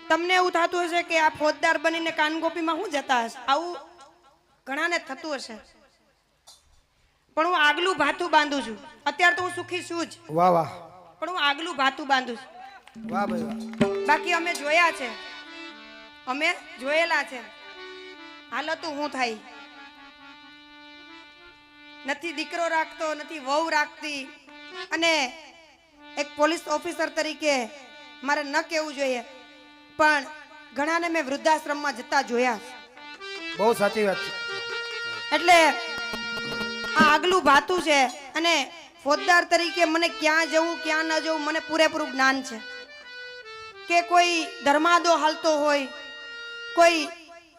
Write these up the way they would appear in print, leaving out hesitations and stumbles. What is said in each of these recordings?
તમને એવું થતું હશે કે આ ફોજદાર બનીને કાનગોપીમાં હું જતા હશે, આવું ઘણાને થતું હશે, પણ હું આગલું ભાથું બાંધું છું. અત્યારે તો હું સુખી છું જ. વાહ વાહ. પણ હું આગલું ભાથું બાંધું છું. વાહ ભાઈ વાહ. બાકી અમે જોયા છે, અમે જોયેલા છે હાલતું હું થાય. નથી દીકરો રાખતો, નથી વહુ રાખતી, અને એક પોલીસ ઓફિસર તરીકે મારે ન કહેવું જોઈએ પણ ઘણાને મેં વૃદ્ધાશ્રમમાં જતા જોયા. બહુ સાચી વાત છે. એટલે આ આગલું ભાતું છે, અને ફોજદાર તરીકે મને ક્યાં જવું ક્યાં ન જવું મને પૂરેપૂરું જ્ઞાન છે. કે કોઈ ધર્માદો હાલતો હોય, કોઈ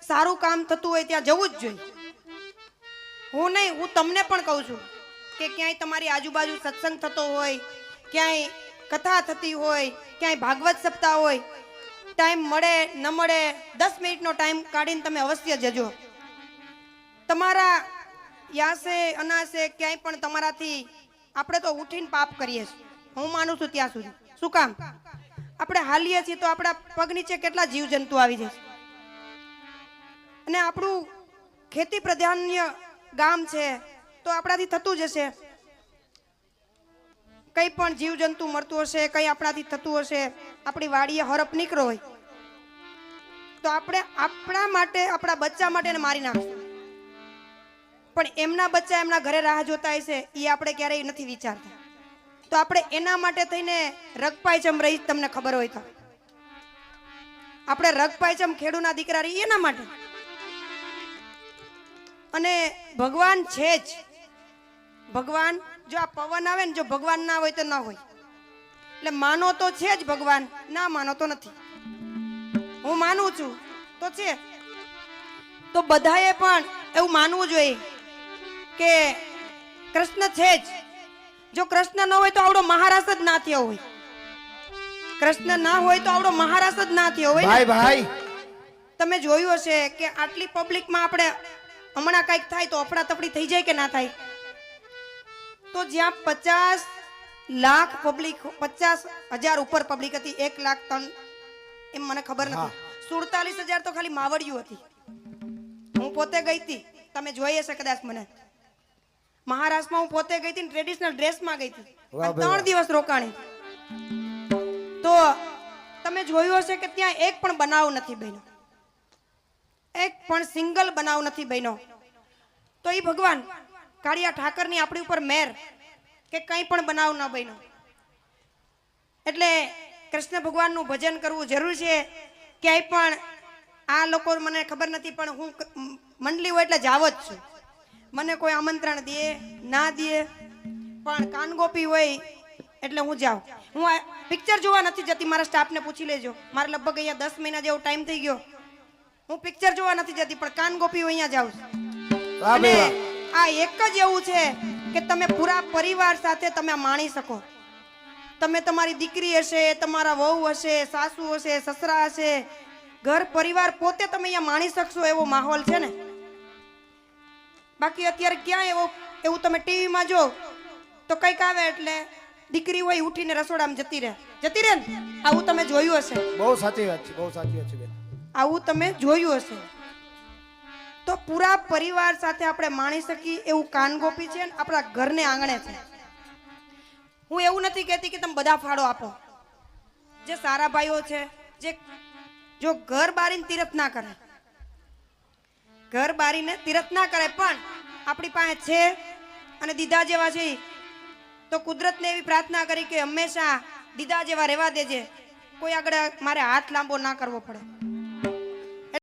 સારું કામ થતું હોય ત્યાં જવું જ જોઈએ. હું નહીં, હું તમને પણ કહું છું કે ક્યાંય તમારી આજુબાજુ સત્સંગ થતો હોય, ક્યાંય કથા થતી હોય, ક્યાંય ભાગવત સપ્તાહ હોય, ટાઈમ મળે ન મળે 10 મિનિટનો ટાઈમ કાઢીને તમે અવશ્ય જજો. તમારા યાસે અનાસે ક્યાંય પણ તમારાથી આપણે તો ઉઠીને પાપ કરીએ છીએ, હું માનું છું ત્યાં સુધી. શું કામ? આપણે હાલીએ છીએ તો આપણા પગ નીચે કેટલા જીવજંતુ આવી જાય, અને આપણું ખેતી પ્રધાન્ય ગામ છે તો આપણાથી થતું જ હશે, કઈ પણ જીવજંતુ મળતું હશે, કઈ આપણાથી થતું હશે. આપણી વાડીએ હરપ નીકળો હોય તો આપણે આપણા માટે, આપણા બચ્ચા માટે એને મારી નાખશું, પણ એમના બચ્ચા એમના ઘરે રાહ જોતા હશે એ આપણે ક્યારેય નથી વિચારતા. તો આપણે એના માટે થઈને રગપાયચમ રહી, તમને ખબર હોય તો આપણે રગપાયચમ ખેડૂના દીકરા રહી એના માટે. અને ભગવાન છે જ. ભગવાન જો આ પવન આવે ને, જો ભગવાન ના હોય તો ના હોય. એટલે માનો તો છે જ ભગવાન, ના માનો તો નથી. હું માનું છું તો છે, તો બધાએ પણ એવું માનવું જોઈએ કે કૃષ્ણ છે જ. જો કૃષ્ણ ન હોય તો આવડો મહારાષ્ટ્ર જ ના થયો હોય. કૃષ્ણ ના હોય તો આવડો મહારાષ્ટ્ર જ ના થયો હોય. ભાઈ ભાઈ, તમે જોયું હશે કે આટલી પબ્લિકમાં આપણે હમણાં કઈક થાય તો અફડાતફડી થઈ જાય કે ના થાય? તો જ્યાં 50 લાખ પબ્લિક, 50,000 ઉપર પબ્લિક હતી, 1,03,000 એમ મને ખબર નથી, 47,000 તો ખાલી માવડિયું હતી. હું પોતે ગઈ હતી, તમે જોઈ હશે કદાચ મને. મહારાષ્ટ્રમાં હું પોતે ગઈ હતી, ટ્રેડિશનલ ડ્રેસમાં ગઈ હતી, 3 દિવસ રોકાણી. તો તમે જોયું હશે કે ત્યાં એક પણ બનાવ નથી બન્યો, એક પણ સિંગલ બનાવ નથી બન્યો. તો એ ભગવાન કાળિયા ઠાકરની આપણી ઉપર મેર કે કંઈ પણ બનાવ ન બન્યો. એટલે કૃષ્ણ ભગવાનનું ભજન કરવું જરૂર છે. ક્યાંય પણ આ લોકો મને ખબર નથી, પણ હું મંડલી હોય એટલે જાવ જ છું. મને કોઈ આમંત્રણ દે ના દે, પણ કાનગોપી હોય એટલે હું જાઉં. હું આ પિક્ચર જોવા નથી જતી, મારા સ્ટાફને પૂછી લેજો. મારે લગભગ અહીંયા 10 મહિના જેવો ટાઈમ થઈ ગયો. હું પિક્ચર જોવા નથી જતી, પણ કાનગોપી અહીંયા જાઉં છું. અને આ એક જ એવું છે કે તમે પૂરા પરિવાર સાથે તમે માણી શકો. તમે તમારી દીકરી હશે, તમારા વહુ હશે, સાસુ હશે, સસરા હશે, ઘર પરિવાર પોતે તમે અહીંયા માણી શકશો એવો માહોલ છે ને. બાકી અત્યારે ક્યાં એવું તમે ટીવીમાં જો તો કંઈક આવે એટલે દીકરી હોય ઉઠીને રસોડામાં જતી રહે ને. આવું તમે જોયું હશે. બહુ સાચી વાત છે, બહુ સાચી વાત છે બેન. આવું તમે જોયું હશે. તો પૂરા પરિવાર સાથે આપણે માણી શકીએ એવું કાનગોપી છે, આપણા ઘરને આંગણે છે. હું એવું નથી કહેતી કે તમે બધા ફાળો આપો. જે સારા ભાઈઓ છે, જે જો ઘર બારીને તીરથ ના કરે, ઘર બારીને તીરથ ના કરે, પણ આપણી પાસે છે અને દીદા જેવા છે, તો કુદરતને એવી પ્રાર્થના કરી કે હંમેશા દીદા જેવા રહેવા દેજે, કોઈ આગળ મારે હાથ લાંબો ના કરવો પડે.